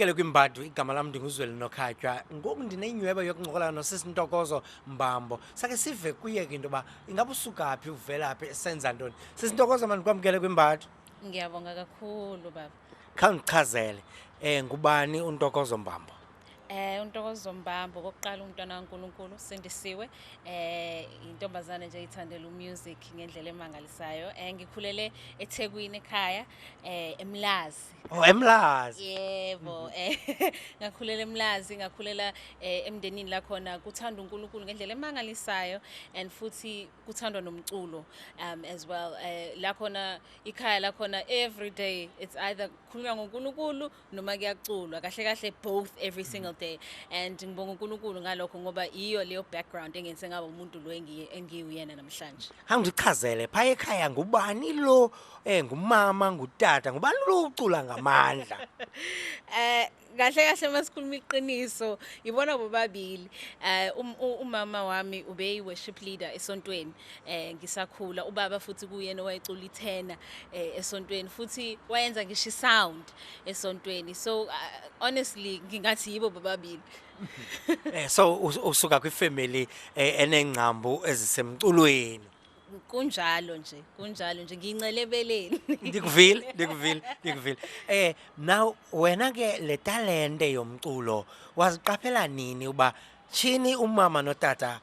Kwamkele kwimbadu igama lam ndinguzweli Nokhatywa. Ngoku ndinenyweba yokuncokola nosisi Ntokozo Mbambo. Sake sive kuye ke into yoba ingaba usuka phi uvela phi esenza ntoni. Sisi Ntokozo mandikwamkele kwimbadu. Ngiyabonga kakhulu baba. Khawundichazele ngubani uNtokozo Mbambo? uNtokozo Mbambo kokuqala umntwana kaNkulunkulu sindisiwe intombazane nje ithandela umusic ngendlela emangalisayo ngikhulele eThekwini ekhaya eMlazi. Oh, eMlazi. Yebo ngakhulela eMlazi ngakhulela emndenini la khona kuthanda uNkulunkulu ngendlela emangalisayo and futhi kuthandwa nomculo as well la khona ikhaya la khona every day it's either kukhulunywa ngoNkulunkulu noma kuyaculwa kahle kahle both every single day and ngibonga uNkulunkulu ngalokho ngoba iyo leyo background engenze ngaba umuntu lo engiyuyena namhlanje. Hangichazele phaya ekhaya ngubani lo ngumama ngutata ngubani lo ucula ngamandla? Kahle kahle masikhuluma iqiniso ibona bobabili umama wami ube worship leader esontweni ngisakhula ubaba futhi kuyena owayecula ithena esontweni futhi wayenza ngisho sound esontweni so honestly ngingathi yibo bobabili. So usuka kwifamily enengcambu ezisemculweni. Kunjalo nje ngincelebeleni. Ndikuvile. Now wena ke le talente yomculo waziqaphela nini uba chini umama notata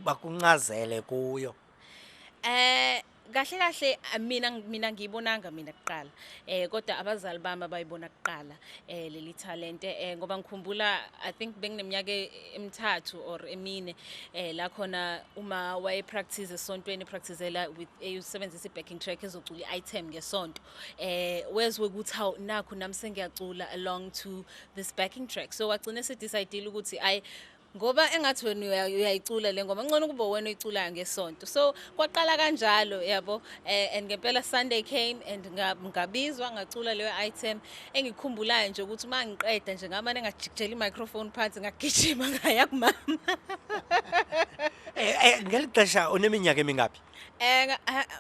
bakuncazele kuyo? Kahle mina ngiyibonanga mina kuqala kodwa abazali bami bayibona kuqala leli talente ngoba ngikhumbula I think bengineminyaka emithathu or emine la khona uma waye practice esontweni practicela with usebenzisa backing track ezocula item ngesonto wezwe ukuthi how nakho nami sengiyacula along to this backing track so wagcina se decide ukuthi ngoba engathi wena uyayicula le ngoma ngcono kube wena uyiculayo ngesonto so kwaqala kanjalo yabo and ngempela Sunday came and ngabizwa ngacula leyo item engikhumbulayo nje ukuthi mangiqeda nje ngamane ngajikijela i-microphone phansi ngagijima ngaya kumama. Ngelixesha uneminyaka emingaphi?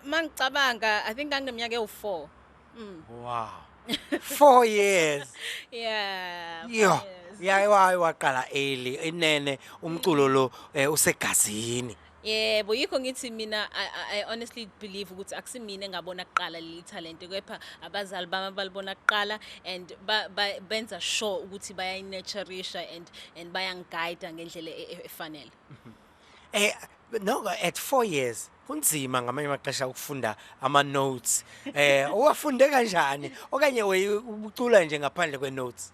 Mangicabanga I think ngineminyaka ewu4. Wow. 4 years. Yeah. Yo. Waqala early inene umculo lo usegazini. Yebo yikho ngithi mina I honestly believe ukuthi akusimina engabona kuqala leli talent kepha abazali bami balibona kuqala and benza sure ukuthi bayayinurtureisha and bayanguide ngendlela efanele. No, at 4 years kunzima ngamanye amaqesha ukufunda ama notes uwafunde kanjani okanye ucula nje ngaphandle kwe notes?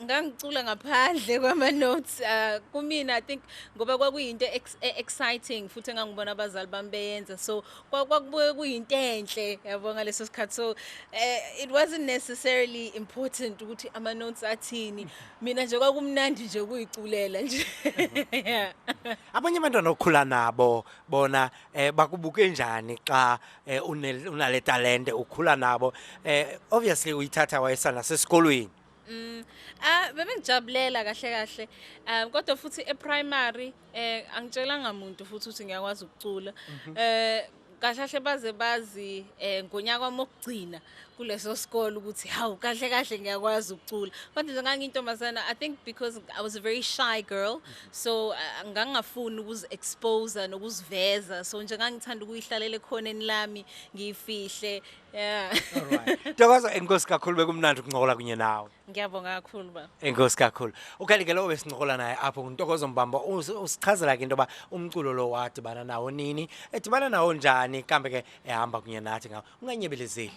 Ngangicula ngaphandle kwama notes kumina I think ngoba kwakuyinto exciting futhi engangibona abazali bami beyenza so kwakubuye kuyinto enhle yabo ngaleso sikhathi so it wasn't necessarily important ukuthi ama notes athini mina nje kwakumnandi nje kuyiculela nje. Abanye abantwana okhula nabo bona bakubuke njani xa unale talente ukhula nabo obviously uyithatha wayesana sesikolweni? Bengijabulela kahle kodwa futhi eprimary angitshelanga umuntu futhi ukuthi ngiyakwazi ukucula kahle bazi ngonyaka wami wokugcina kuleso sikole ukuthi hawu kahle ngiyakwazi ukucula kodwa nje ngangiyintombazana I think because I was a very shy girl so ngangafuni ukuzi-expose nokuziveza so nje ngangithanda ukuyihlalela ekhoneni lami ngiyifihle. Yeah. Alright. Ntokozo enkosi kakhulu bekumnandi ukuncokola kunye nawe. Ngiyabonga kakhulu baba. Enkosi kakhulu. Ukanti ke lo besincokola naye apho uNtokozo Mbambo usichazela ke into ba umculo lo wadibana nawo nini edibana nawo njani kambe ke ehamba kunye nathi ngawo unganyebelezeli.